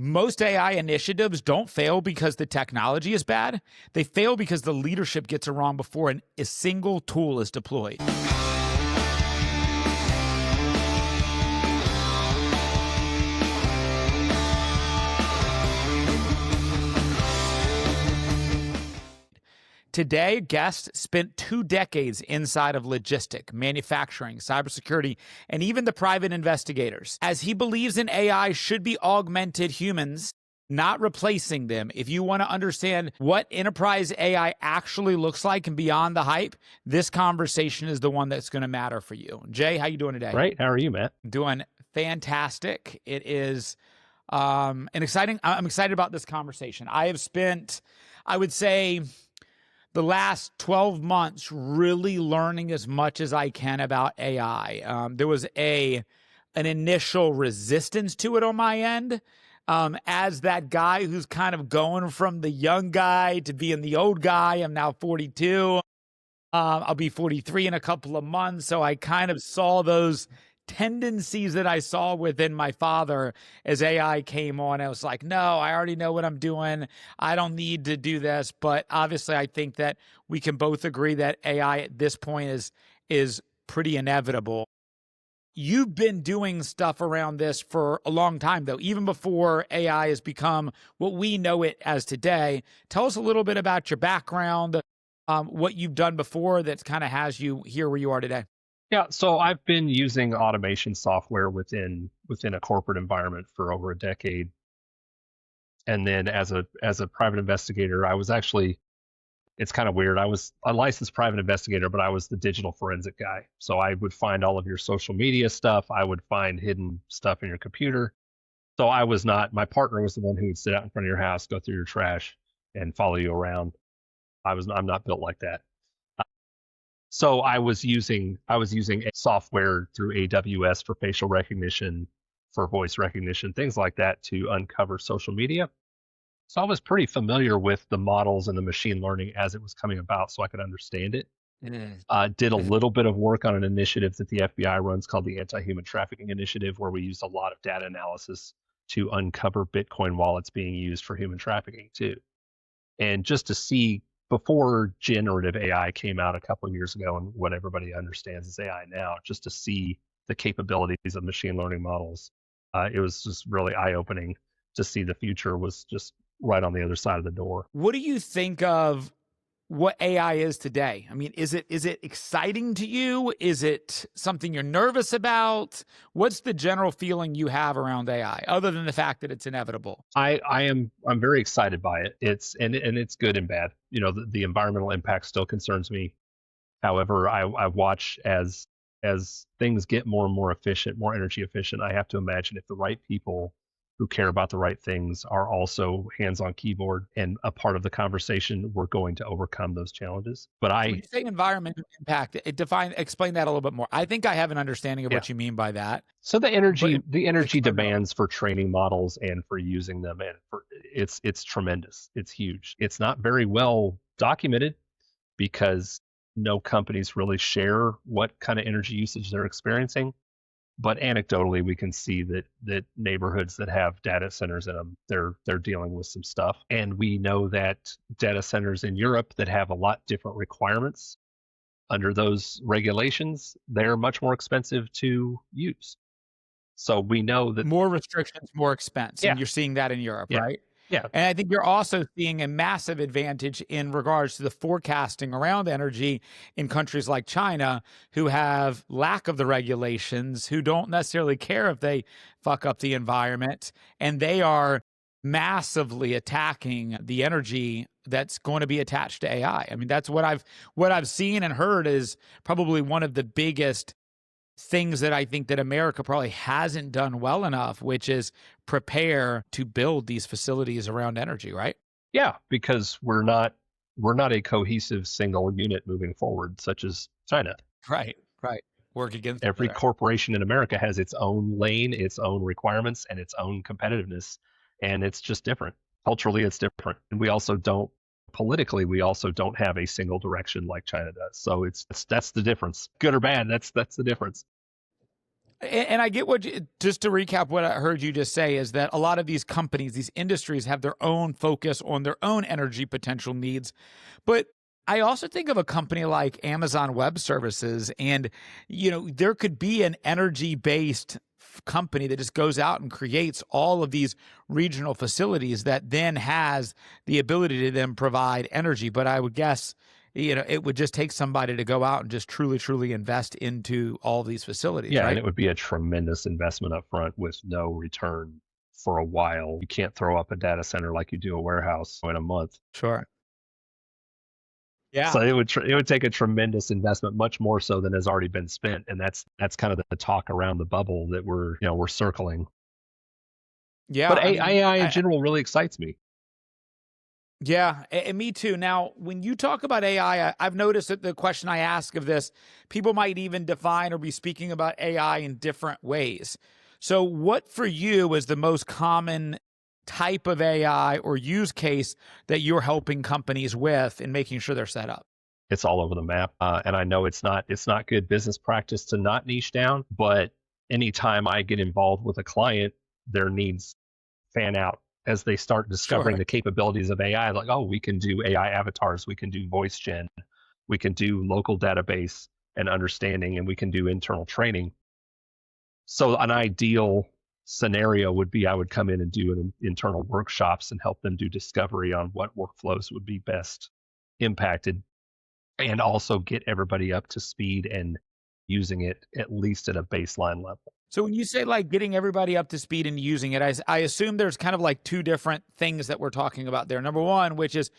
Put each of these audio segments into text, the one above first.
Most AI initiatives don't fail because the technology is bad. They fail because the leadership gets it wrong before a single tool is deployed. Today, Guest spent 2 decades inside of logistic, manufacturing, cybersecurity, and even the private investigators. As he believes in AI should be augmented humans, not replacing them. If you want to understand what enterprise AI actually looks like and beyond the hype, this conversation is the one that's going to matter for you. Jay, how you doing today? Great. How are you, Matt? Doing fantastic. It is I'm excited about this conversation. I have spent, I would say, the last 12 months really learning as much as I can about AI. There was an initial resistance to it on my end. As that guy who's kind of going from the young guy to being the old guy. I'm now 42. I'll be 43 in a couple of months. So I kind of saw those tendencies that I saw within my father as AI came on. I was like, no, I already know what I'm doing. I don't need to do this. But obviously, I think that we can both agree that AI at this point is pretty inevitable. You've been doing stuff around this for a long time, though, even before AI has become what we know it as today. Tell us a little bit about your background, what you've done before that kind of has you here where you are today. Yeah, so I've been using automation software within a corporate environment for over a decade. And then as a private investigator, I was actually, it's kind of weird. I was a licensed private investigator, but I was the digital forensic guy. So I would find all of your social media stuff. I would find hidden stuff in your computer. So I was not, my partner was the one who would sit out in front of your house, go through your trash and follow you around. I'm not built like that. So I was using software through AWS for facial recognition, for voice recognition, things like that to uncover social media. So I was pretty familiar with the models and the machine learning as it was coming about so I could understand it. Did a little bit of work on an initiative that the FBI runs called the Anti-Human Trafficking Initiative, where we used a lot of data analysis to uncover Bitcoin wallets being used for human trafficking too. And just to see, before generative AI came out a couple of years ago and what everybody understands is AI now, just to see the capabilities of machine learning models, it was just really eye-opening to see the future was just right on the other side of the door. What do you think of what AI is today? I mean, is it exciting to you? Is it something you're nervous about? What's the general feeling you have around AI, other than the fact that it's inevitable? I'm very excited by it. It's good and bad. You know, the environmental impact still concerns me. However, I watch as things get more and more efficient, more energy efficient. I have to imagine if the right people who care about the right things are also hands-on keyboard and a part of the conversation, we're going to overcome those challenges. But when you say environmental impact, explain that a little bit more. I think I have an understanding of what you mean by that. So the energy demands for training models and for using them, and it's tremendous. It's huge. It's not very well documented because no companies really share what kind of energy usage they're experiencing. But anecdotally, we can see that neighborhoods that have data centers in them, they're dealing with some stuff. And we know that data centers in Europe that have a lot different requirements under those regulations, they're much more expensive to use. So we know that more restrictions, more expense. And you're seeing that in Europe, right? Yeah. And I think you're also seeing a massive advantage in regards to the forecasting around energy in countries like China, who have lack of the regulations, who don't necessarily care if they fuck up the environment. And they are massively attacking the energy that's going to be attached to AI. I mean, that's what I've seen and heard is probably one of the biggest things that I think that America probably hasn't done well enough, which is prepare to build these facilities around energy, right? Yeah, because we're not a cohesive single unit moving forward, such as China. Right. Work against every corporation in America has its own lane, its own requirements, and its own competitiveness, and it's just different. Culturally, it's different, and we also don't have a single direction like China does. So that's the difference. Good or bad, that's the difference. And I get just to recap what I heard you just say is that a lot of these companies, these industries have their own focus on their own energy potential needs. But I also think of a company like Amazon Web Services, and, there could be an energy-based company that just goes out and creates all of these regional facilities that then has the ability to then provide energy. But I would guess, it would just take somebody to go out and just truly, truly invest into all these facilities, Yeah, and right? it would be a tremendous investment up front with no return for a while. You can't throw up a data center like you do a warehouse in a month. Sure. Yeah. So it would take a tremendous investment, much more so than has already been spent, and that's kind of the talk around the bubble that we're circling. Yeah. But I mean, AI in general really excites me. yeah, and me too. Now, when you talk about AI, I've noticed that the question I ask of this, people might even define or be speaking about AI in different ways. So, what for you is the most common type of AI or use case that you're helping companies with and making sure they're set up? It's all over the map, and I know it's not good business practice to not niche down. But anytime I get involved with a client, their needs fan out as they start discovering Sure. the capabilities of AI. Like, oh, we can do AI avatars, we can do voice gen, we can do local database and understanding, and we can do internal training. So an ideal scenario would be I would come in and do internal workshops and help them do discovery on what workflows would be best impacted, and also get everybody up to speed and using it at least at a baseline level. So when you say like getting everybody up to speed and using it, I assume there's kind of like two different things that we're talking about there. Number one, which is,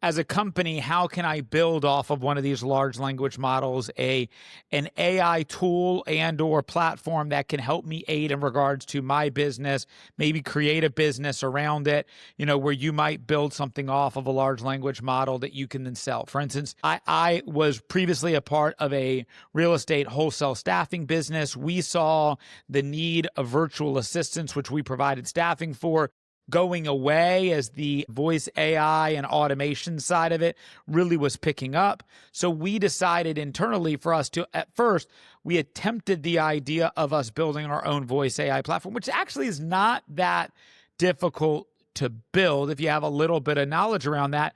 as a company, how can I build off of one of these large language models, an AI tool and or platform that can help me aid in regards to my business, maybe create a business around it, where you might build something off of a large language model that you can then sell. For instance, I was previously a part of a real estate wholesale staffing business. We saw the need of virtual assistants, which we provided staffing for, going away as the voice AI and automation side of it really was picking up. So we decided internally for us to, at first, we attempted the idea of us building our own voice AI platform, which actually is not that difficult to build if you have a little bit of knowledge around that.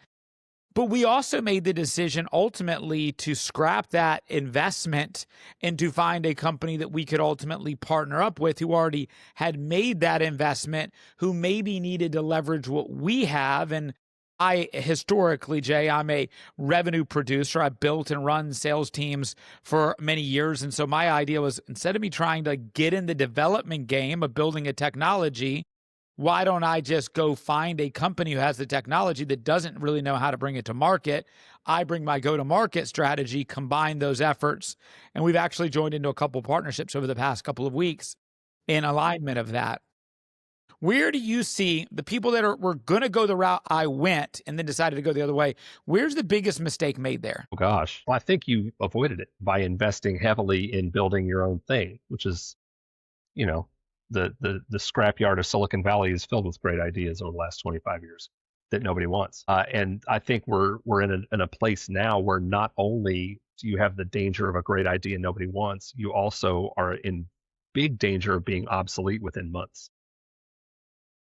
But we also made the decision ultimately to scrap that investment and to find a company that we could ultimately partner up with who already had made that investment, who maybe needed to leverage what we have. And I historically, Jay, I'm a revenue producer. I built and run sales teams for many years. And so my idea was, instead of me trying to get in the development game of building a technology, why don't I just go find a company who has the technology that doesn't really know how to bring it to market? I bring my go-to-market strategy, combine those efforts, and we've actually joined into a couple of partnerships over the past couple of weeks in alignment of that. Where do you see the people that were going to go the route I went and then decided to go the other way? Where's the biggest mistake made there? Oh gosh, well, I think you avoided it by investing heavily in building your own thing, which is, the scrapyard of Silicon Valley is filled with great ideas over the last 25 years that nobody wants. And I think we're in a place now where not only do you have the danger of a great idea nobody wants, you also are in big danger of being obsolete within months.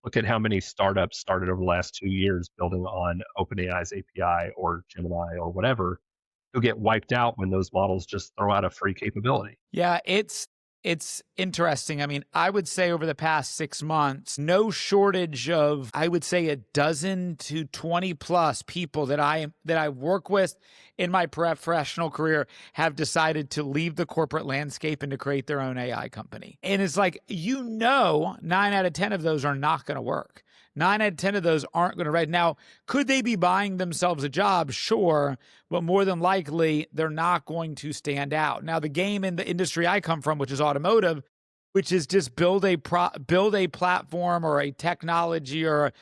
Look at how many startups started over the last 2 years building on OpenAI's API or Gemini or whatever, who get wiped out when those models just throw out a free capability. Yeah, it's interesting. I mean, I would say over the past 6 months, no shortage of, I would say, a dozen to 20 plus people that I work with in my professional career have decided to leave the corporate landscape and to create their own AI company. And it's like, 9 out of 10 of those are not going to work. 9 out of 10 of those aren't going to write. Now, could they be buying themselves a job? Sure. But more than likely, they're not going to stand out. Now, the game in the industry I come from, which is automotive, which is just build a platform or a technology or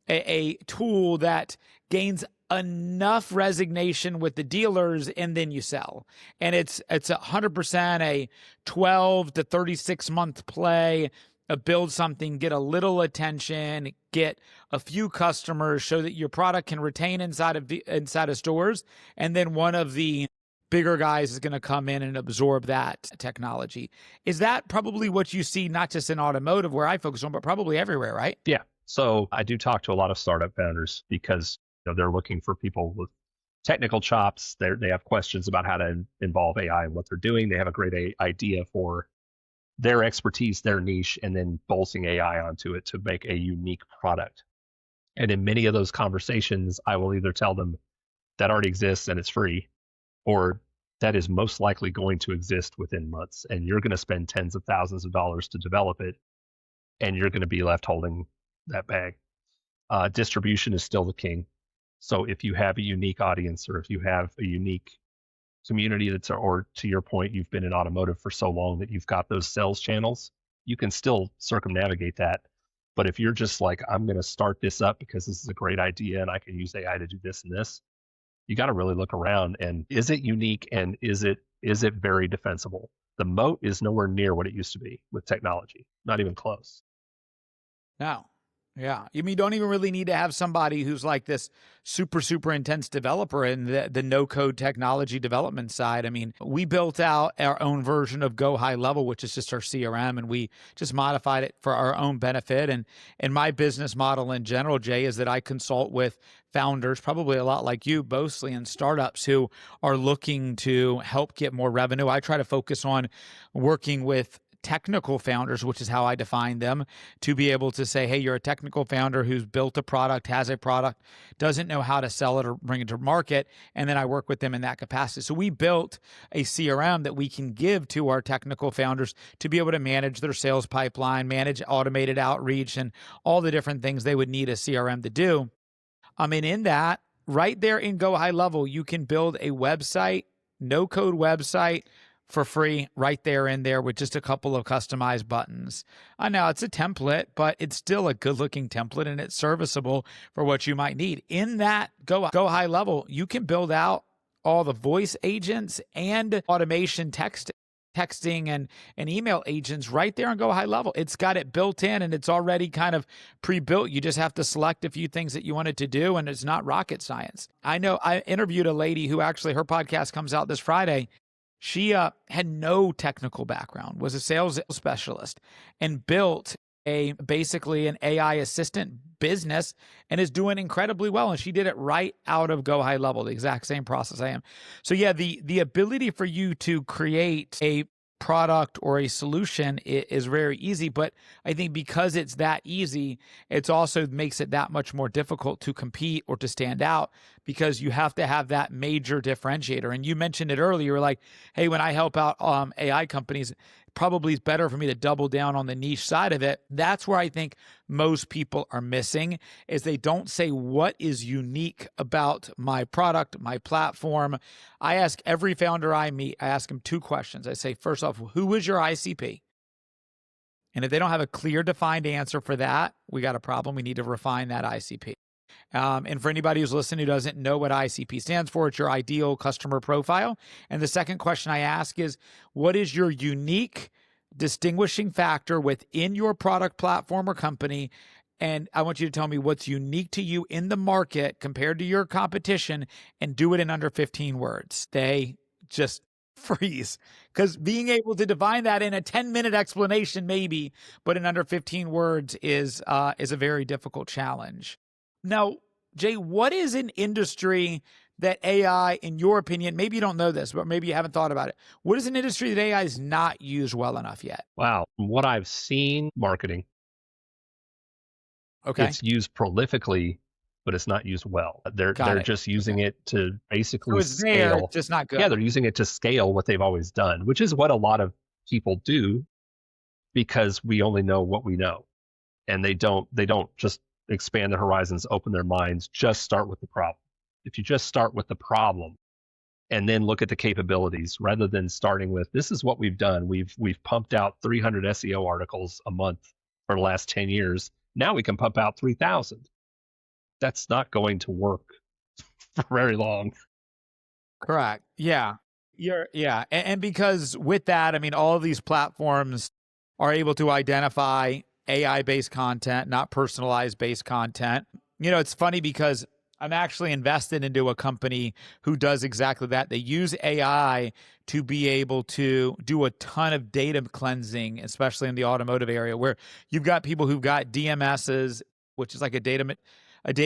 a tool that gains enough resignation with the dealers, and then you sell. And it's 100% a 12 to 36 month play. Build something, get a little attention, get a few customers, show that your product can retain inside of stores, and then one of the bigger guys is going to come in and absorb that technology. Is that probably what you see, not just in automotive where I focus on, but probably everywhere, right? Yeah. So I do talk to a lot of startup founders because they're looking for people with technical chops. They have questions about how to involve AI in what they're doing. They have a great idea for their expertise, their niche, and then bolting AI onto it to make a unique product. And in many of those conversations, I will either tell them that already exists and it's free, or that is most likely going to exist within months. And you're going to spend tens of thousands of dollars to develop it, and you're going to be left holding that bag. Distribution is still the king. So if you have a unique audience, or if you have a unique community or to your point, you've been in automotive for so long that you've got those sales channels, you can still circumnavigate that. But if you're just like, I'm going to start this up because this is a great idea and I can use AI to do this and this, you got to really look around. And is it unique, and is it very defensible? The moat is nowhere near what it used to be with technology, not even close. No. Yeah. You mean, you don't even really need to have somebody who's like this super, super intense developer in the no-code technology development side. I mean, we built out our own version of Go High Level, which is just our CRM, and we just modified it for our own benefit. And my business model in general, Jay, is that I consult with founders, probably a lot like you, mostly in startups, who are looking to help get more revenue. I try to focus on working with technical founders, which is how I define them, to be able to say, hey, you're a technical founder who's built a product, has a product, doesn't know how to sell it or bring it to market, and then I work with them in that capacity. So we built a CRM that we can give to our technical founders to be able to manage their sales pipeline, manage automated outreach, and all the different things they would need a CRM to do. I mean, in that, right there in Go High Level, you can build a website, no-code website, for free right there in there with just a couple of customized buttons. I know it's a template, but it's still a good looking template and it's serviceable for what you might need. In that Go High Level, you can build out all the voice agents and automation texting and email agents right there on Go High Level. It's got it built in and it's already kind of pre-built. You just have to select a few things that you want it to do, and it's not rocket science. I know I interviewed a lady who actually, her podcast comes out this Friday. She had no technical background, was a sales specialist, and built basically an AI assistant business and is doing incredibly well. And she did it right out of Go High Level, the exact same process I am. So yeah, the ability for you to create a product or a solution is very easy, but I think because it's that easy, it's also makes it that much more difficult to compete or to stand out, because you have to have that major differentiator. And you mentioned it earlier, you're like, hey, when I help out AI companies, probably is better for me to double down on the niche side of it. That's where I think most people are missing, is they don't say what is unique about my product, my platform. I ask every founder I meet, I ask them two questions. I say, first off, who is your ICP? And if they don't have a clear defined answer for that, we got a problem. We need to refine that ICP. And for anybody who's listening who doesn't know what ICP stands for, it's your ideal customer profile. And the second question I ask is, what is your unique distinguishing factor within your product, platform, or company? And I want you to tell me what's unique to you in the market compared to your competition, and do it in under 15 words. They just freeze, because being able to define that in a 10-minute explanation maybe, but in under 15 words is a very difficult challenge. Now, Jay, what is an industry that AI, in your opinion, maybe you don't know this, but maybe you haven't thought about it. What is an industry that AI is not used well enough yet? Wow. From what I've seen, marketing. Okay. It's used prolifically, but it's not used well. They're just using it to basically scale. It's just not good. Yeah, they're using it to scale what they've always done, which is what a lot of people do, because we only know what we know. And they don't just expand their horizons, open their minds, just start with the problem. If you just start with the problem and then look at the capabilities, rather than starting with, this is what we've done. We've pumped out 300 SEO articles a month for the last 10 years. Now we can pump out 3,000. That's not going to work for very long. Correct. Yeah. And because with that, I mean, all of these platforms are able to identify AI-based content, not personalized-based content. You know, it's funny because I'm actually invested into a company who does exactly that. They use AI to be able to do a ton of data cleansing, especially in the automotive area, where you've got people who've got DMSs, which is like a data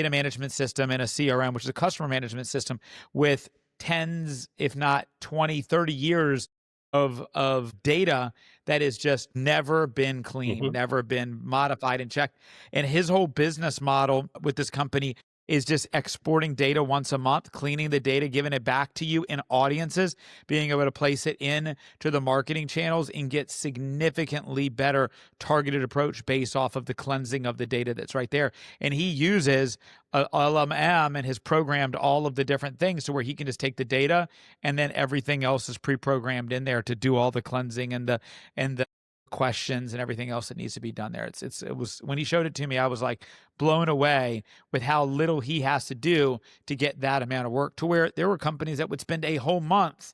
management system, and a CRM, which is a customer management system, with tens, if not 20, 30 years of data that has just never been cleaned, never been modified and checked. And his whole business model with this company is just exporting data once a month, cleaning the data, giving it back to you in audiences, being able to place it in to the marketing channels and get significantly better targeted approach based off of the cleansing of the data that's right there. And he uses LLM and has programmed all of the different things to where he can just take the data and then everything else is pre-programmed in there to do all the cleansing and the questions and everything else that needs to be done there. It was when he showed it to me, I was like blown away with how little he has to do to get that amount of work, to where there were companies that would spend a whole month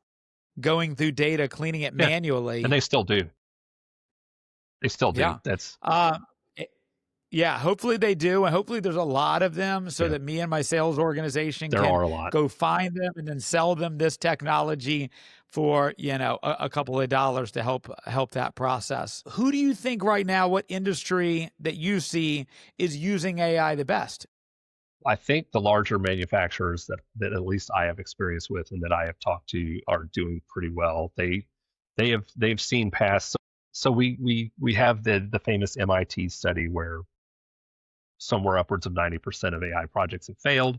going through data, cleaning it manually. And they still do. They still do. That's yeah, hopefully they do. And hopefully there's a lot of them so that me and my sales organization can go find them and then sell them this technology for, a couple of dollars to help that process. Who do you think right now, what industry that you see is using AI the best? I think the larger manufacturers that at least I have experience with and that I have talked to are doing pretty well. They've seen past. So we have the famous MIT study where somewhere upwards of 90% of AI projects have failed.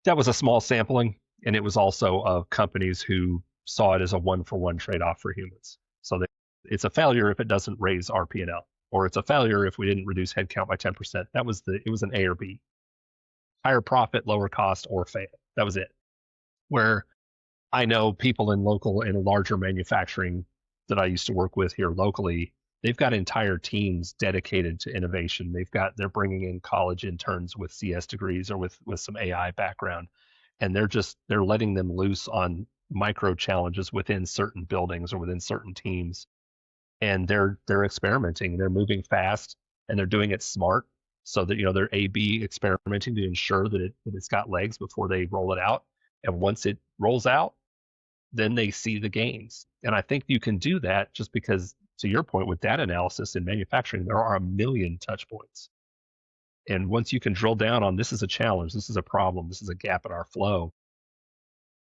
That was a small sampling, and it was also of companies who saw it as a one-for-one trade-off for humans. So it's a failure if it doesn't raise our P&L, or it's a failure if we didn't reduce headcount by 10%. It was an A or B. Higher profit, lower cost, or fail. That was it. Where I know people in larger manufacturing that I used to work with here locally, they've got entire teams dedicated to innovation. They're bringing in college interns with CS degrees or with some AI background, and they're letting them loose on micro challenges within certain buildings or within certain teams, and they're experimenting. They're moving fast, and they're doing it smart, so that they're A/B experimenting to ensure that it's got legs before they roll it out. And once it rolls out, then they see the gains. And I think you can do that just because, to your point, with data analysis in manufacturing, there are a million touch points. And once you can drill down on this is a challenge, this is a problem, this is a gap in our flow,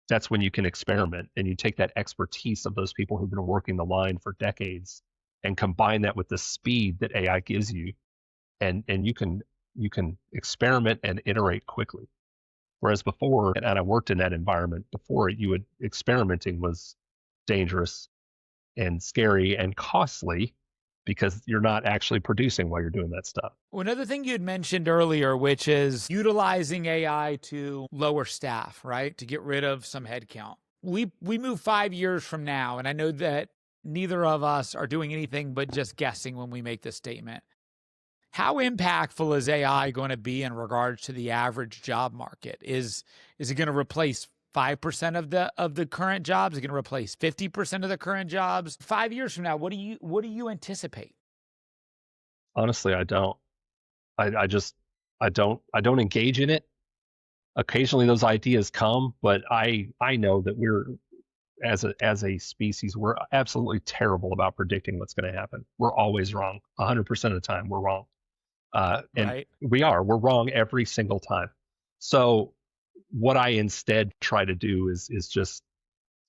that's when you can experiment, and you take that expertise of those people who've been working the line for decades and combine that with the speed that AI gives you, and you can experiment and iterate quickly. Whereas before, and I worked in that environment before, experimenting was dangerous and scary and costly because you're not actually producing while you're doing that stuff. Well, another thing you had mentioned earlier, which is utilizing AI to lower staff, right? To get rid of some headcount. We move 5 years from now, and I know that neither of us are doing anything but just guessing when we make this statement. How impactful is AI going to be in regards to the average job market? Is it going to replace 5% of the current jobs? Is it going to replace 50% of the current jobs? 5 years from now, what do you anticipate? Honestly, I don't. I don't engage in it. Occasionally those ideas come, but I know that we're as a species, we're absolutely terrible about predicting what's going to happen. We're always wrong. 100% of the time we're wrong. And right. we're wrong every single time. So what I instead try to do is just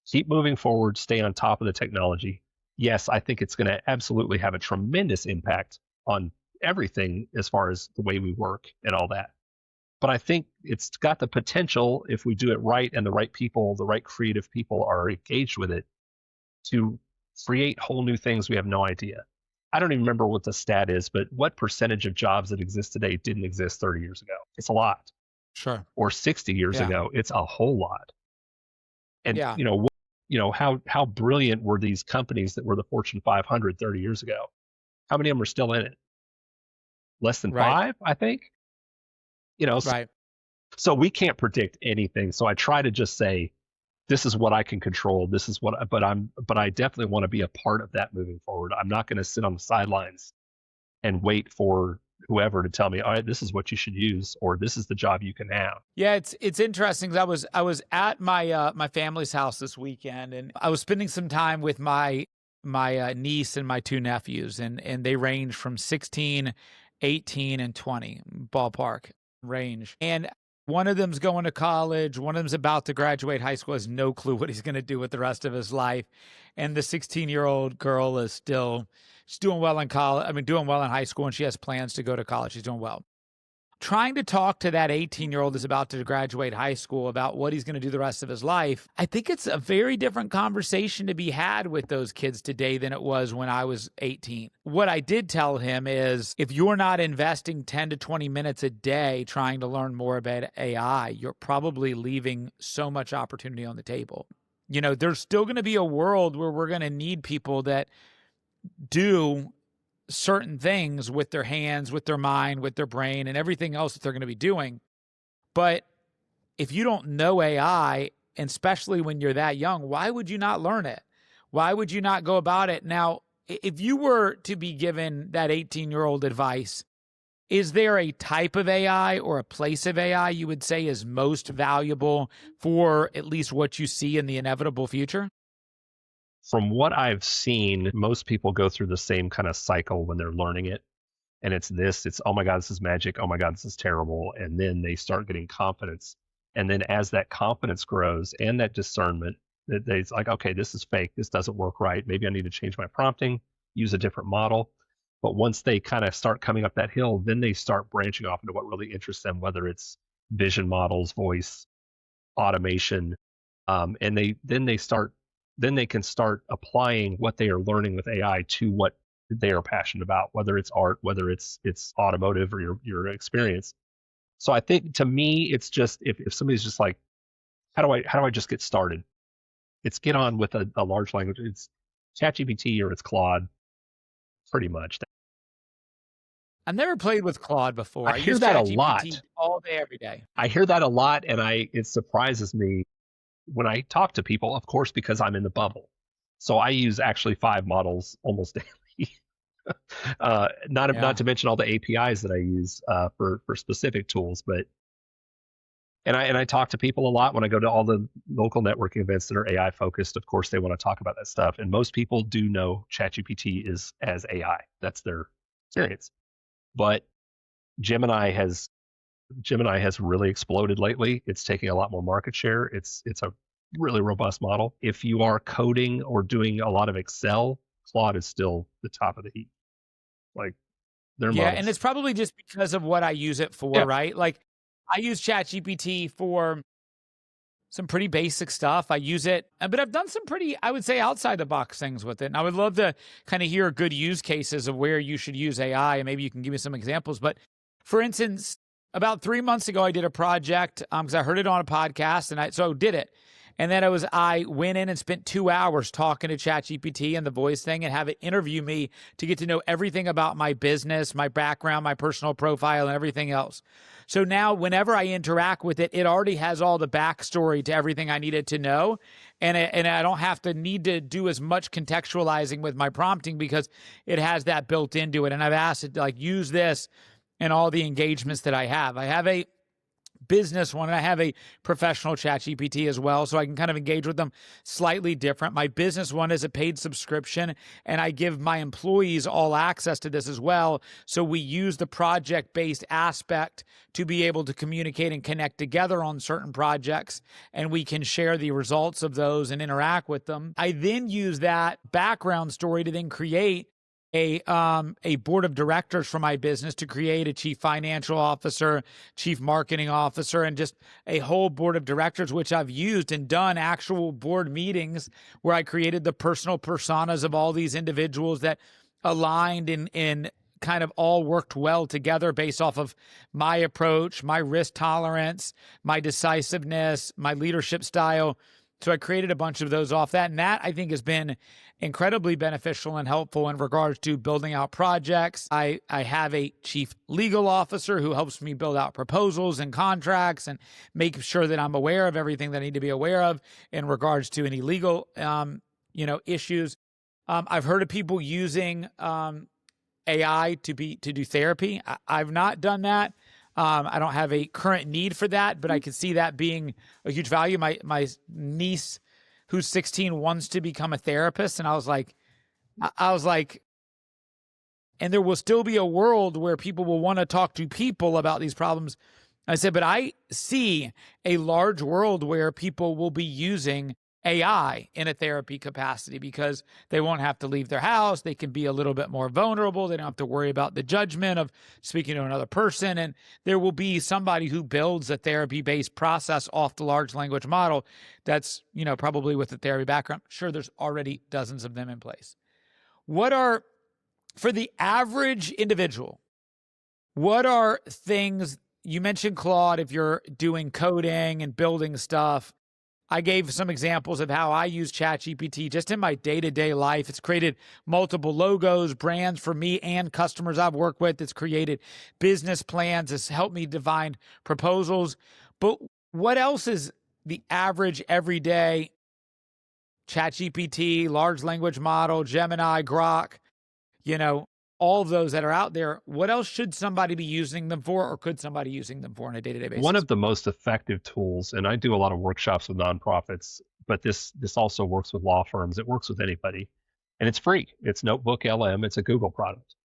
keep moving forward, stay on top of the technology. Yes, I think it's going to absolutely have a tremendous impact on everything as far as the way we work and all that. But I think it's got the potential, if we do it right and the right people, the right creative people are engaged with it, to create whole new things we have no idea. I don't even remember what the stat is, but what percentage of jobs that exist today didn't exist 30 years ago? It's a lot. Sure. Or 60 years ago, it's a whole lot. And how brilliant were these companies that were the Fortune 500 30 years ago? How many of them are still in it? Less than 5, I think. So we can't predict anything. So I try to just say, this is what I can control. This is what, but I definitely want to be a part of that moving forward. I'm not going to sit on the sidelines and wait for whoever to tell me, all right, this is what you should use, or this is the job you can have. Yeah, it's interesting. 'Cause I was at my my family's house this weekend, and I was spending some time with my niece and my two nephews, and they range from 16, 18, and 20 ballpark range. And one of them's going to college, one of them's about to graduate high school, has no clue what he's going to do with the rest of his life. And the 16-year-old girl is still, she's doing well in college. I mean, doing well in high school, and she has plans to go to college. She's doing well. Trying to talk to that 18-year-old who's about to graduate high school about what he's going to do the rest of his life, I think it's a very different conversation to be had with those kids today than it was when I was 18. What I did tell him is, if you're not investing 10 to 20 minutes a day trying to learn more about AI, you're probably leaving so much opportunity on the table. You know, there's still going to be a world where we're going to need people that do certain things with their hands, with their mind, with their brain, and everything else that they're going to be doing. But if you don't know AI, and especially when you're that young, why would you not learn it? Why would you not go about it? Now, if you were to be given that 18-year-old advice, is there a type of AI or a place of AI you would say is most valuable for at least what you see in the inevitable future? From what I've seen, most people go through the same kind of cycle when they're learning it. And it's, oh my God, this is magic. Oh my God, this is terrible. And then they start getting confidence. And then as that confidence grows and that discernment, it's like, okay, this is fake. This doesn't work right. Maybe I need to change my prompting, use a different model. But once they kind of start coming up that hill, then they start branching off into what really interests them, whether it's vision models, voice, automation. And then they can start applying what they are learning with AI to what they are passionate about, whether it's art, whether it's automotive or your experience. So I think, to me, it's just, if somebody's just like, how do I just get started? It's get on with a large language. It's ChatGPT or it's Claude, pretty much. I've never played with Claude before. I hear use that a ChatGPT lot. all day, every day. I hear that a lot, and it surprises me when I talk to people, of course, because I'm in the bubble. So I use actually 5 models almost daily. Not to mention all the APIs that I use for specific tools, but and I talk to people a lot when I go to all the local networking events that are AI focused. Of course, they want to talk about that stuff, and most people do know ChatGPT is as AI. That's their experience. But Gemini has really exploded lately. It's taking a lot more market share. It's a really robust model. If you are coding or doing a lot of Excel, Claude is still the top of the heap. Like, they're models. And it's probably just because of what I use it for, right? Like, I use ChatGPT for some pretty basic stuff. I use it, but I've done some pretty, I would say, outside the box things with it. And I would love to kind of hear good use cases of where you should use AI, and maybe you can give me some examples. But for instance, about 3 months ago, I did a project because I heard it on a podcast, and so I did it. And then I went in and spent 2 hours talking to ChatGPT and the voice thing, and have it interview me to get to know everything about my business, my background, my personal profile, and everything else. So now whenever I interact with it, it already has all the backstory to everything I needed to know. And I don't need to do as much contextualizing with my prompting because it has that built into it. And I've asked it to use this in all the engagements that I have. I have a business one, and I have a professional ChatGPT as well, so I can kind of engage with them slightly different. My business one is a paid subscription, and I give my employees all access to this as well. So we use the project-based aspect to be able to communicate and connect together on certain projects, and we can share the results of those and interact with them. I then use that background story to then create a board of directors for my business, to create a chief financial officer, chief marketing officer, and just a whole board of directors, which I've used and done actual board meetings where I created the personal personas of all these individuals that aligned in kind of all worked well together based off of my approach, my risk tolerance, my decisiveness, my leadership style. So I created a bunch of those off that. And that, I think, has been incredibly beneficial and helpful in regards to building out projects. I have a chief legal officer who helps me build out proposals and contracts and make sure that I'm aware of everything that I need to be aware of in regards to any legal, issues. I've heard of people using AI to do therapy. I've not done that. I don't have a current need for that, but I can see that being a huge value. My niece, who's 16, wants to become a therapist, and I was like, and there will still be a world where people will want to talk to people about these problems. I said, but I see a large world where people will be using AI in a therapy capacity because they won't have to leave their house. They can be a little bit more vulnerable. They don't have to worry about the judgment of speaking to another person. And there will be somebody who builds a therapy-based process off the large language model that's, probably with a therapy background. Sure, there's already dozens of them in place. For the average individual, what are things, you mentioned Claude, if you're doing coding and building stuff. I gave some examples of how I use ChatGPT just in my day-to-day life. It's created multiple logos, brands for me and customers I've worked with. It's created business plans. It's helped me define proposals. But what else is the average everyday ChatGPT, large language model, Gemini, Grok, all of those that are out there, what else should somebody be using them for, or could somebody using them for on a day-to-day basis? One of the most effective tools, and I do a lot of workshops with nonprofits, but this also works with law firms. It works with anybody, and it's free. It's Notebook LM. It's a Google product.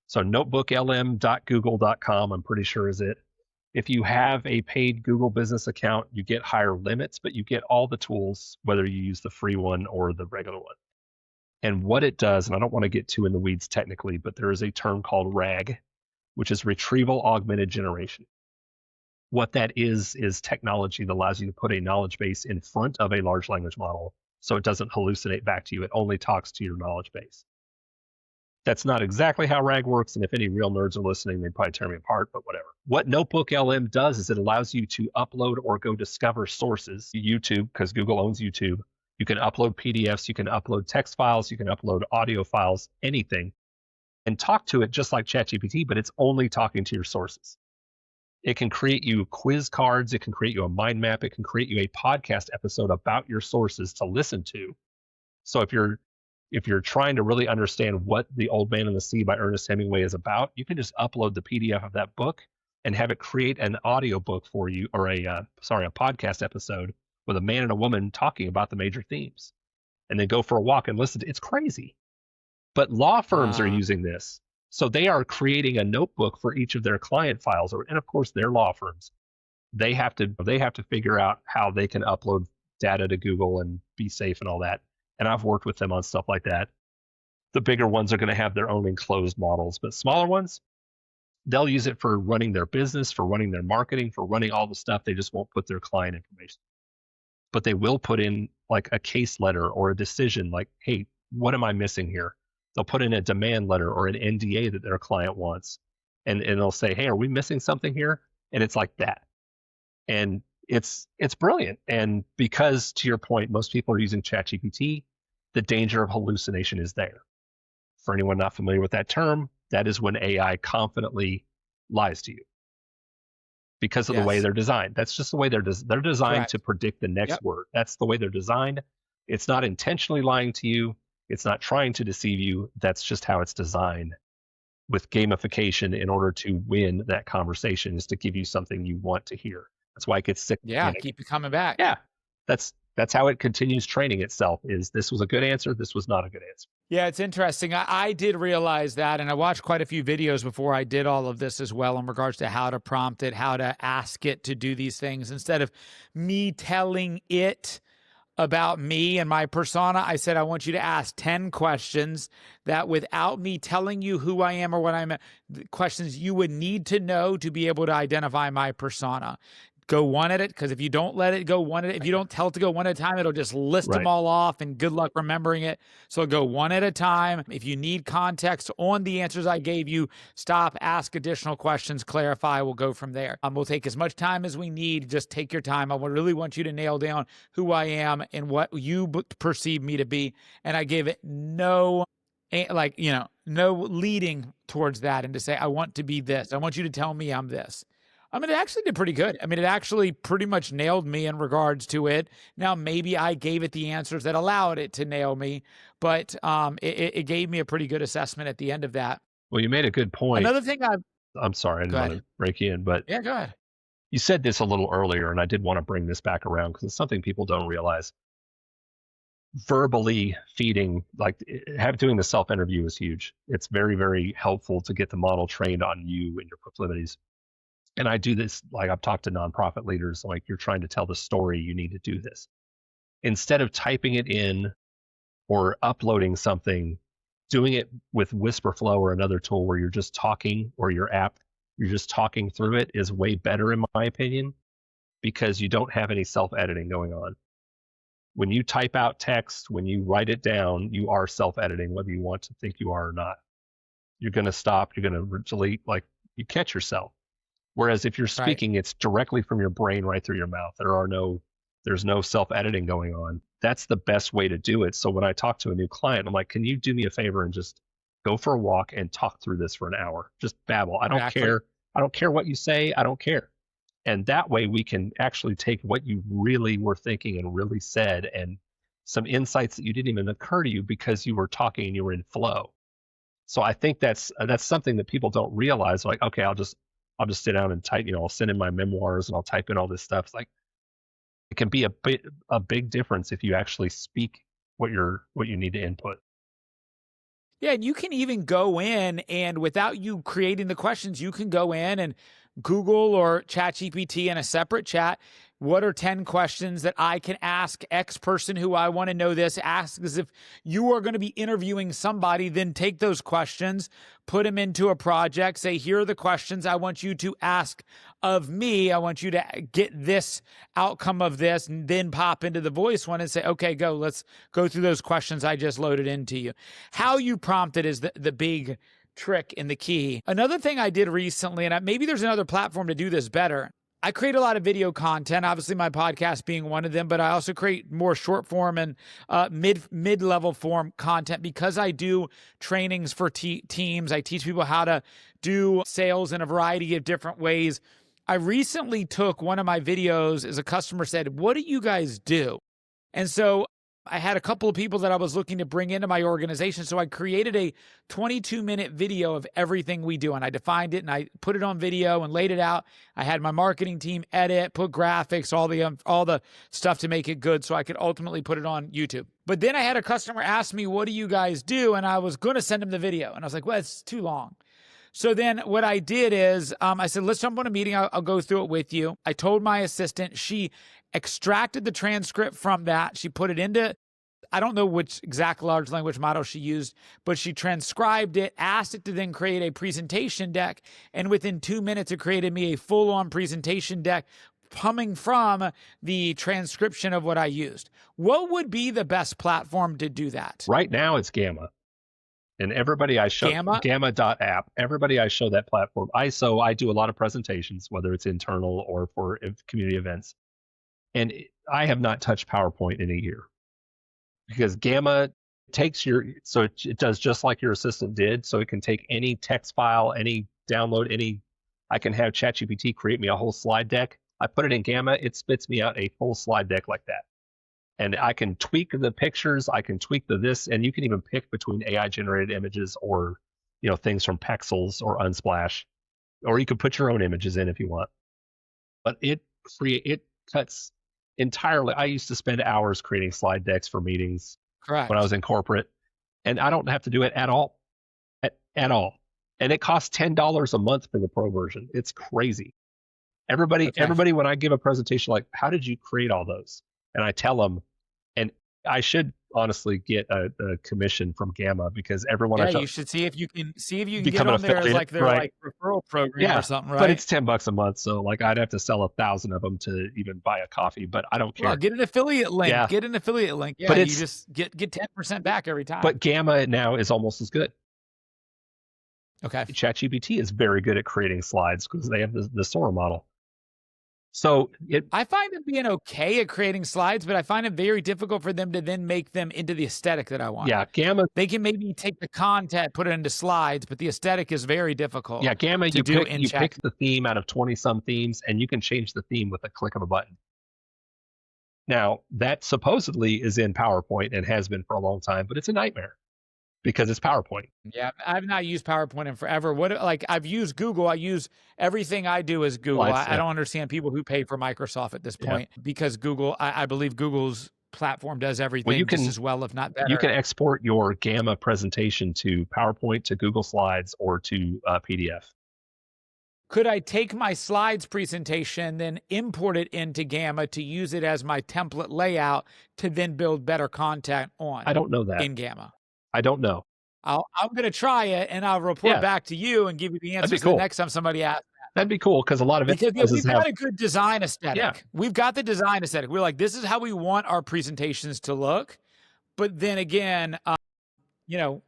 So notebooklm.google.com, I'm pretty sure is it. If you have a paid Google business account, you get higher limits, but you get all the tools, whether you use the free one or the regular one. And what it does, and I don't want to get too in the weeds technically, but there is a term called RAG, which is retrieval augmented generation. What that is technology that allows you to put a knowledge base in front of a large language model so it doesn't hallucinate back to you. It only talks to your knowledge base. That's not exactly how RAG works, and if any real nerds are listening, they'd probably tear me apart, but whatever. What Notebook LM does is it allows you to upload or go discover sources. YouTube, because Google owns YouTube. You can upload PDFs, you can upload text files, you can upload audio files, anything, and talk to it just like ChatGPT, but it's only talking to your sources. It can create you quiz cards, it can create you a mind map, it can create you a podcast episode about your sources to listen to. So if you're trying to really understand what The Old Man and the Sea by Ernest Hemingway is about, you can just upload the PDF of that book and have it create an audio book for you, or a podcast episode with a man and a woman talking about the major themes, and then go for a walk and listen. It's crazy. But law firms are using this. So they are creating a notebook for each of their client files, and of course, their law firms. They have to figure out how they can upload data to Google and be safe and all that. And I've worked with them on stuff like that. The bigger ones are going to have their own enclosed models, but smaller ones, they'll use it for running their business, for running their marketing, for running all the stuff. They just won't put their client information. But they will put in like a case letter or a decision like, hey, what am I missing here? They'll put in a demand letter or an NDA that their client wants. And they'll say, hey, are we missing something here? And it's like that. And it's brilliant. And because, to your point, most people are using ChatGPT, the danger of hallucination is there. For anyone not familiar with that term, that is when AI confidently lies to you because of the way they're designed. That's just the way they're designed. Correct. To predict the next word. That's the way they're designed. It's not intentionally lying to you. It's not trying to deceive you. That's just how it's designed, with gamification in order to win that conversation, is to give you something you want to hear. That's why it gets sick. Yeah, keep you coming back. Yeah, that's how it continues training itself. Is this was a good answer? This was not a good answer. Yeah, it's interesting. I did realize that, and I watched quite a few videos before I did all of this as well in regards to how to prompt it, how to ask it to do these things. Instead of me telling it about me and my persona, I said, I want you to ask 10 questions that, without me telling you who I am or what I'm, questions you would need to know to be able to identify my persona. Go one at it, because if you don't let it go one at it, if you don't tell it to go one at a time, it'll just list them all off, and good luck remembering it. So go one at a time. If you need context on the answers I gave you, stop, ask additional questions, clarify. We'll go from there. We'll take as much time as we need. Just take your time. I really want you to nail down who I am and what you perceive me to be. And I gave it no leading towards that, and to say, I want to be this. I want you to tell me I'm this. I mean, it actually did pretty good. I mean, it actually pretty much nailed me in regards to it. Now, maybe I gave it the answers that allowed it to nail me, but it gave me a pretty good assessment at the end of that. Well, you made a good point. Another thing I'm sorry, I go didn't want ahead. to break you in, but Yeah, go ahead. you said this a little earlier, and I did want to bring this back around because it's something people don't realize. Verbally feeding, like doing the self interview is huge. It's very, very helpful to get the model trained on you and your proclivities. And I do this, like I've talked to nonprofit leaders, like you're trying to tell the story, you need to do this. Instead of typing it in or uploading something, doing it with Whisperflow or another tool where you're just talking, or your app, you're just talking through it, is way better in my opinion, because you don't have any self-editing going on. When you type out text, when you write it down, you are self-editing, whether you want to think you are or not. You're going to stop, you're going to delete, like you catch yourself. Whereas if you're Right. speaking, it's directly from your brain right through your mouth. There's no self-editing going on. That's the best way to do it. So when I talk to a new client, I'm like, can you do me a favor and just go for a walk and talk through this for an hour? Just babble. I don't Exactly. care. I don't care what you say. I don't care. And that way we can actually take what you really were thinking and really said, and some insights that you didn't even occur to you because you were talking and you were in flow. So I think that's something that people don't realize. Like, okay, I'll just sit down and type, I'll send in my memoirs and I'll type in all this stuff. It's like, it can be a big difference if you actually speak what you need to input. Yeah, and you can even go in and without you creating the questions, you can go in and Google or ChatGPT in a separate chat. What are 10 questions that I can ask X person who I want to know this? Ask as if you are going to be interviewing somebody, then take those questions, put them into a project, say, here are the questions I want you to ask of me. I want you to get this outcome of this, and then pop into the voice one and say, okay, go, let's go through those questions I just loaded into you. How you prompt it is the big trick and the key. Another thing I did recently, and maybe there's another platform to do this better. I create a lot of video content, obviously my podcast being one of them, but I also create more short form and mid-level form content because I do trainings for teams. I teach people how to do sales in a variety of different ways. I recently took one of my videos as a customer said, what do you guys do? And so I had a couple of people that I was looking to bring into my organization. So I created a 22-minute video of everything we do. And I defined it and I put it on video and laid it out. I had my marketing team edit, put graphics, all the stuff to make it good so I could ultimately put it on YouTube. But then I had a customer ask me, what do you guys do? And I was going to send him the video. And I was like, well, it's too long. So then what I did is I said, let's jump on a meeting. I'll go through it with you. I told my assistant, she extracted the transcript from that. She put it into, I don't know which exact large language model she used, but she transcribed it, asked it to then create a presentation deck. And within 2 minutes, it created me a full-on presentation deck coming from the transcription of what I used. What would be the best platform to do that? Right now it's Gamma. And everybody I show, Gamma.app, everybody I show that platform. I do a lot of presentations, whether it's internal or for community events. And I have not touched PowerPoint in a year because Gamma takes so it does just like your assistant did. So it can take any text file, any download, I can have ChatGPT create me a whole slide deck. I put it in Gamma, it spits me out a full slide deck like that. And I can tweak the pictures, I can tweak this, and you can even pick between AI generated images or, things from Pexels or Unsplash, or you can put your own images in if you want. But it cuts entirely. I used to spend hours creating slide decks for meetings. Correct. When I was in corporate, and I don't have to do it at all, at all. And it costs $10 a month for the pro version. It's crazy. Everybody, when I give a presentation, like, how did you create all those? And I tell them, and I should honestly get a commission from Gamma because everyone. Yeah, you should see if you can become get on there as like their right? referral program or something, right? But it's $10 a month, so like I'd have to sell 1,000 of them to even buy a coffee. But I don't care. Well, get an affiliate link. Yeah. Get an affiliate link. Yeah, but you just get 10% back every time. But Gamma now is almost as good. Okay. ChatGPT is very good at creating slides because they have the Sora model. So I find them being okay at creating slides, but I find it very difficult for them to then make them into the aesthetic that I want. Yeah, Gamma. They can maybe take the content, put it into slides, but the aesthetic is very difficult. Yeah, Gamma. You pick the theme out of 20-some themes, and you can change the theme with a click of a button. Now that supposedly is in PowerPoint and has been for a long time, but it's a nightmare. because it's PowerPoint. Yeah, I've not used PowerPoint in forever. Like I've used Google. I use everything I do is Google. Slides, I yeah, don't understand people who pay for Microsoft at this yeah. point because Google, I believe Google's platform does Well, everything just as well, if not you better. can export your Gamma presentation to PowerPoint, to Google Slides, or to PDF. Could I take my slides presentation, then import it into Gamma to use it as my template layout to then build better content on I don't know that. in Gamma? I don't know. I'm going to try it and I'll report Yeah, back to you and give you the that'd be answers the cool. next time somebody asks. That'd be cool because a lot of Because enterprises we've have. got a good design Yeah, aesthetic. We've got the design aesthetic. We're like, this is how we want our presentations to look. But then again, you know,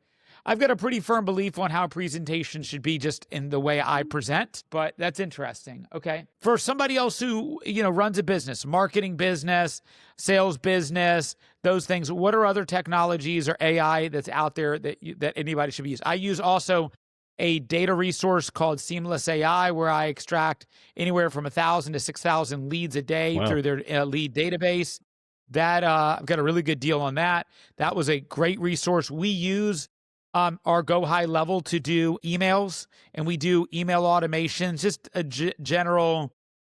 I've got a pretty firm belief on how presentations should be just in the way I present, but that's interesting. Okay. For somebody else who, runs a business, marketing business, sales business, those things, what are other technologies or AI that's out there that anybody should use? I use also a data resource called Seamless AI, where I extract anywhere from 1,000 to 6,000 leads a day wow. through their lead database. That I've got a really good deal on that. That was a great resource. We use our Go High level to do emails, and we do email automations, just a general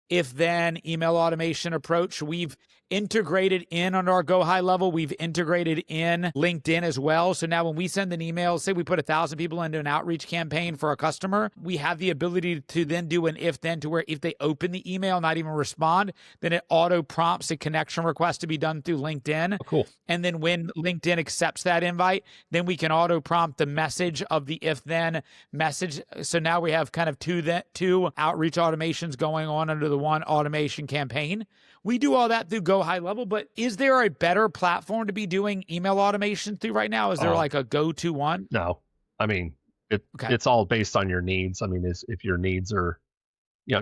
if-then email automation approach. We've integrated in on our Go High level. We've integrated in LinkedIn as well. So now when we send an email, say we put 1,000 people into an outreach campaign for a customer, we have the ability to then do an if-then to where if they open the email, not even respond, then it auto prompts a connection request to be done through LinkedIn. Oh, cool. And then when LinkedIn accepts that invite, then we can auto prompt the message of the if-then message. So now we have kind of two outreach automations going on under the one automation campaign. We do all that through Go High level, but is there a better platform to be doing email automation through right now? Is there like a go-to one? No, I mean, Okay. it's all based on your needs. I mean, if your needs are,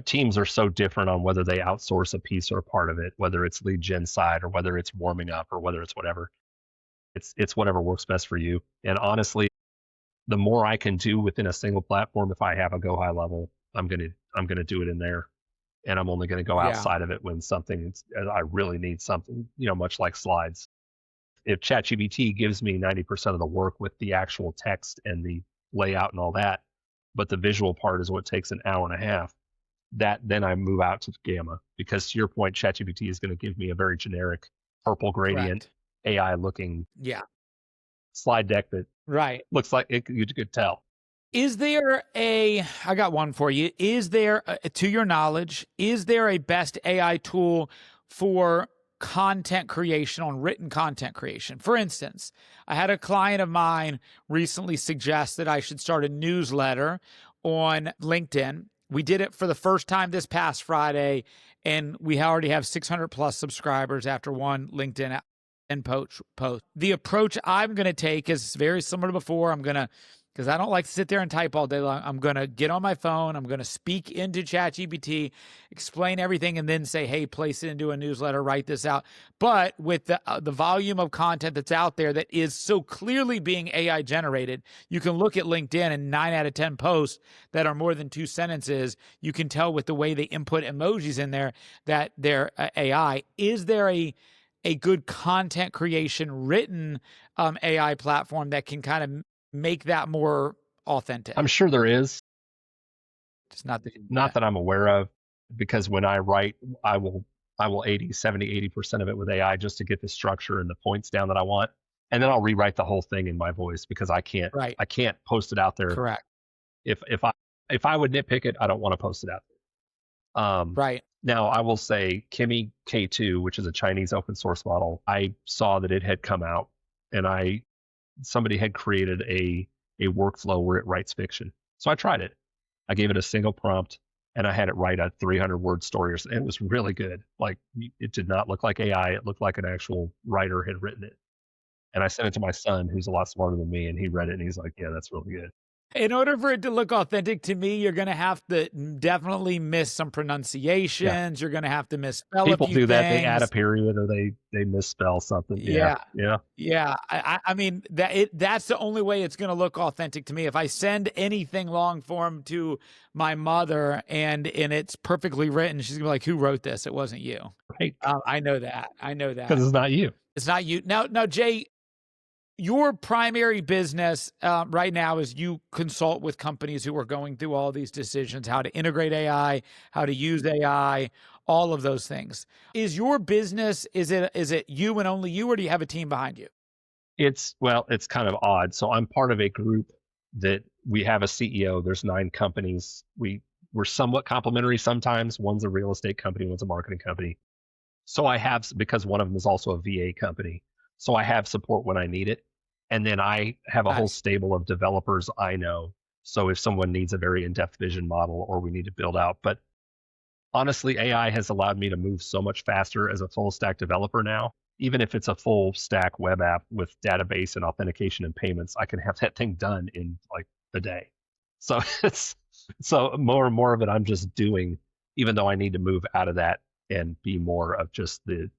teams are so different on whether they outsource a piece or a part of it, whether it's lead gen side or whether it's warming up or whether it's whatever. It's whatever works best for you. And honestly, the more I can do within a single platform, if I have a Go High level, I'm gonna do it in there, and I'm only gonna go Yeah. outside of it when I really need something. Much like slides. If ChatGPT gives me 90% of the work with the actual text and the layout and all that, but the visual part is what takes an hour and a half, then I move out to Gamma, because to your point, ChatGPT is going to give me a very generic purple gradient Correct. AI looking Yeah. slide deck that Right. looks like you could tell. I got one for you. Is there, to your knowledge, is there a best AI tool for content creation, on written content creation? For instance, I had a client of mine recently suggest that I should start a newsletter on LinkedIn. We did it for the first time this past Friday, and we already have 600 plus subscribers after one LinkedIn and post. The approach I'm going to take is very similar to before. Because I don't like to sit there and type all day long, I'm going to get on my phone, I'm going to speak into ChatGPT, explain everything, and then say, hey, place it into a newsletter, write this out. But with the volume of content that's out there that is so clearly being AI generated, you can look at LinkedIn and 9 out of 10 posts that are more than 2 sentences, you can tell with the way they input emojis in there that they're AI. Is there a good content creation written AI platform that can kind of make that more authentic? I'm sure there is, Just not that I'm aware of, because when I write, I will 80% of it with AI just to get the structure and the points down that I want. And then I'll rewrite the whole thing in my voice, because I can't post it out there. Correct. If I would nitpick it, I don't want to post it out there. Right. Now, I will say Kimi K2, which is a Chinese open source model, I saw that it had come out, and somebody had created a workflow where it writes fiction. So I tried it. I gave it a single prompt, and I had it write a 300-word story. And it was really good. Like, it did not look like AI. It looked like an actual writer had written it. And I sent it to my son, who's a lot smarter than me, and he read it, and he's like, yeah, that's really good. In order for it to look authentic to me, you're going to have to definitely miss some pronunciations. Yeah. You're going to have to misspell People a few do that. things. They add a period, or they misspell something. Yeah. I mean, that's the only way it's going to look authentic to me. If I send anything long form to my mother and it's perfectly written, she's going to be like, who wrote this? It wasn't you. Right. I know that. Because it's not you. It's not you. Now, Jay, your primary business right now is you consult with companies who are going through all these decisions, how to integrate AI, how to use AI, all of those things. Is your business, is it you and only you, or do you have a team behind you? It's kind of odd. So I'm part of a group that we have a CEO. There's 9 companies. We're somewhat complementary sometimes. One's a real estate company, one's a marketing company. So I have, because one of them is also a VA company. So I have support when I need it. And then I have a whole Nice. stable of developers I know. So if someone needs a very in-depth vision model or we need to build out, but honestly, AI has allowed me to move so much faster as a full stack developer now. Even if it's a full stack web app with database and authentication and payments, I can have that thing done in like a day. So it's so more and more of it I'm just doing, even though I need to move out of that and be more of just the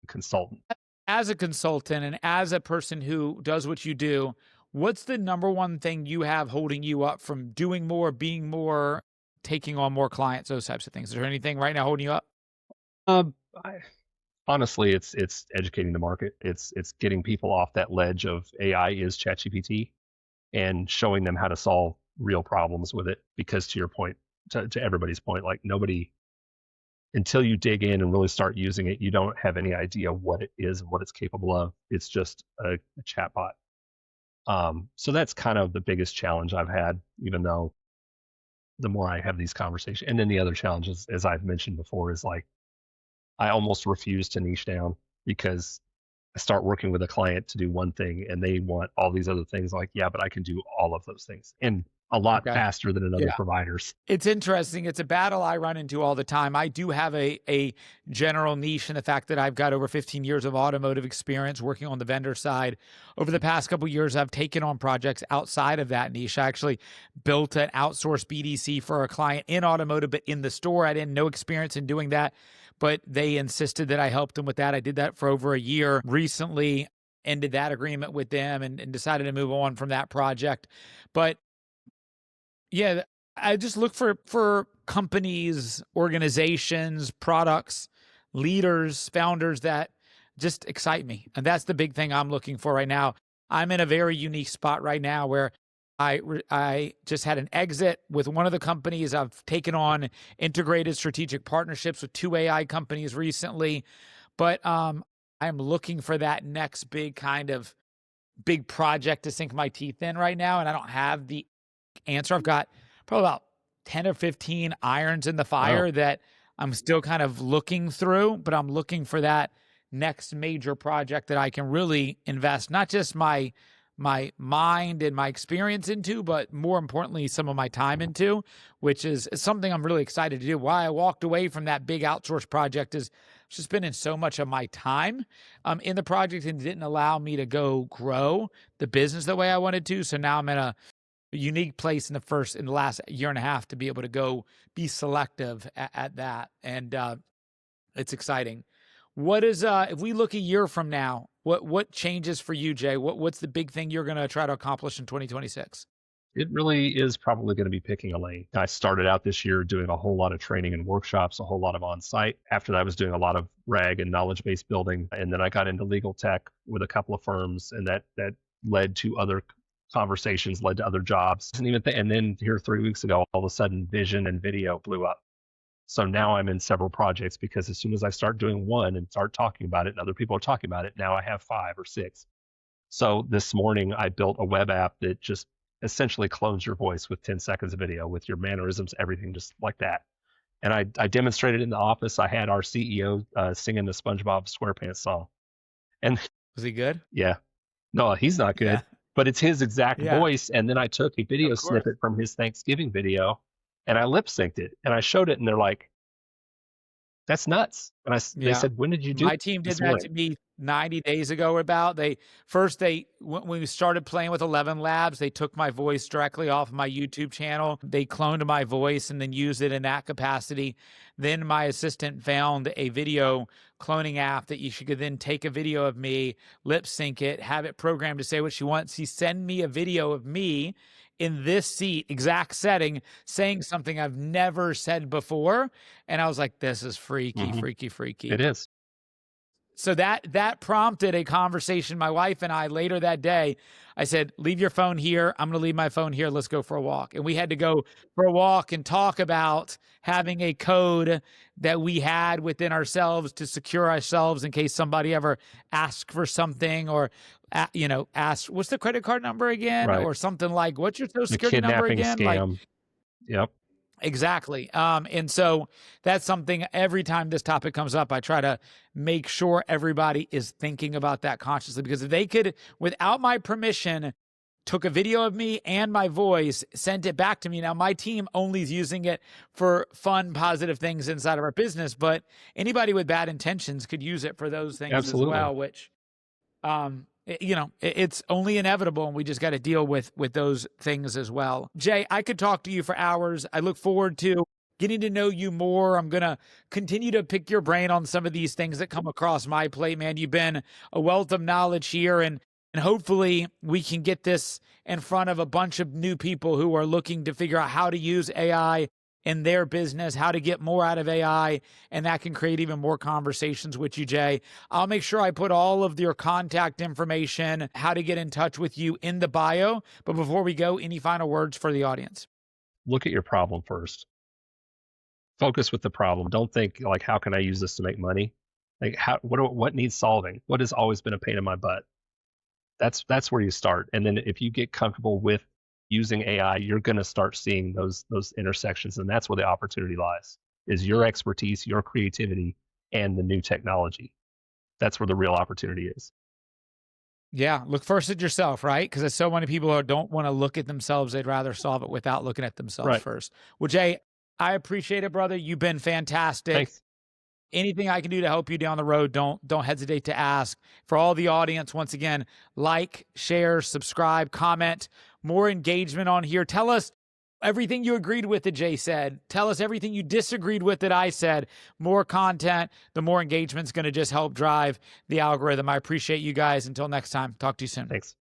consultant. As a consultant and as a person who does what you do, what's the number one thing you have holding you up from doing more, being more, taking on more clients, those types of things? Is there anything right now holding you up? I, honestly, it's educating the market. It's getting people off that ledge of AI is ChatGPT and showing them how to solve real problems with it. Because to your point, to everybody's point, like nobody, until you dig in and really start using it, you don't have any idea what it is and what it's capable of. It's just a chatbot. So that's kind of the biggest challenge I've had, even though the more I have these conversations. And then the other challenges, as I've mentioned before, is like I almost refuse to niche down because I start working with a client to do one thing and they want all these other things. Like, yeah, but I can do all of those things and a lot Okay. faster than another Yeah. providers. It's interesting. It's a battle I run into all the time. I do have a general niche in the fact that I've got over 15 years of automotive experience working on the vendor side. Over the past couple of years, I've taken on projects outside of that niche. I actually built an outsourced BDC for a client in automotive, but in the store. I didn't know experience in doing that, but they insisted that I helped them with that. I did that for over a year. Recently ended that agreement with them and decided to move on from that project. But yeah, I just look for companies, organizations, products, leaders, founders that just excite me. And that's the big thing I'm looking for right now. I'm in a very unique spot right now where I just had an exit with one of the companies. I've taken on integrated strategic partnerships with 2 AI companies recently, but I'm looking for that next big kind of big project to sink my teeth in right now, and I don't have the answer. I've got probably about 10 or 15 irons in the Wow. fire that I'm still kind of looking through, but I'm looking for that next major project that I can really invest not just my mind and my experience into, but more importantly, some of my time into, which is something I'm really excited to do. Why I walked away from that big outsource project is just spending so much of my time in the project and didn't allow me to go grow the business the way I wanted to. So now I'm in a unique place in the last year and a half to be able to go be selective at that. And it's exciting. What is if we look a year from now, what changes for you, Jay? What's the big thing you're going to try to accomplish in 2026? It really is probably going to be picking a lane. I started out this year doing a whole lot of training and workshops, a whole lot of on site. After that, I was doing a lot of RAG and knowledge base building. And then I got into legal tech with a couple of firms, and that led to other conversations, led to other jobs. And then here 3 weeks ago, all of a sudden, vision and video blew up. So now I'm in several projects because as soon as I start doing one and start talking about it, and other people are talking about it, now I have 5 or 6. So this morning I built a web app that just essentially clones your voice with 10 seconds of video with your mannerisms, everything just like that. And I demonstrated in the office. I had our CEO singing the SpongeBob SquarePants song. And Was he good? yeah, no, he's not Yeah. good, but it's his exact Yeah. voice. And then I took a video Of course. snippet from his Thanksgiving video and I lip synced it and I showed it and they're like, that's nuts. And they Yeah. said, when did you do My team did this that morning? to me 90 days ago about. When we started playing with 11 Labs, they took my voice directly off my YouTube channel. They cloned my voice and then used it in that capacity. Then my assistant found a video cloning app that you could then take a video of me, lip sync it, have it programmed to say what she wants. She send me a video of me in this seat, exact setting, saying something I've never said before. And I was like, this is freaky, Hmm. freaky, freaky. It is. So that prompted a conversation. My wife and I later that day, I said, leave your phone here. I'm going to leave my phone here. Let's go for a walk. And we had to go for a walk and talk about having a code that we had within ourselves to secure ourselves in case somebody ever asks for something, or, ask, what's the credit card number again? Right. Or something like, what's your social The security number kidnapping again? scam. Yep. Exactly. And so that's something every time this topic comes up, I try to make sure everybody is thinking about that consciously, because if they could, without my permission, took a video of me and my voice, sent it back to me. Now, my team only is using it for fun, positive things inside of our business, but anybody with bad intentions could use it for those things Absolutely. as well, which, it's only inevitable, and we just got to deal with those things as well. Jay, I could talk to you for hours. I look forward to getting to know you more. I'm going to continue to pick your brain on some of these things that come across my plate, man. You've been a wealth of knowledge here, and hopefully we can get this in front of a bunch of new people who are looking to figure out how to use AI in their business, how to get more out of AI, and that can create even more conversations with you, Jay. I'll make sure I put all of your contact information, how to get in touch with you, in the bio. But before we go, any final words for the audience? Look at your problem first. Focus with the problem. Don't think like, how can I use this to make money? Like, what needs solving? What has always been a pain in my butt? That's where you start. And then if you get comfortable with using AI, you're going to start seeing those intersections, and that's where the opportunity lies, is your expertise, your creativity, and the new technology. That's where the real opportunity is. Yeah, look first at yourself, right? Because there's so many people who don't want to look at themselves. They'd rather solve it without looking at themselves first. Well, Jay, I appreciate it, brother. You've been fantastic. Thanks. Anything I can do to help you down the road, don't hesitate to ask. For all the audience, once again, like, share, subscribe, comment, more engagement on here. Tell us everything you agreed with that Jay said. Tell us everything you disagreed with that I said. More content, the more engagement's going to just help drive the algorithm. I appreciate you guys. Until next time, talk to you soon. Thanks.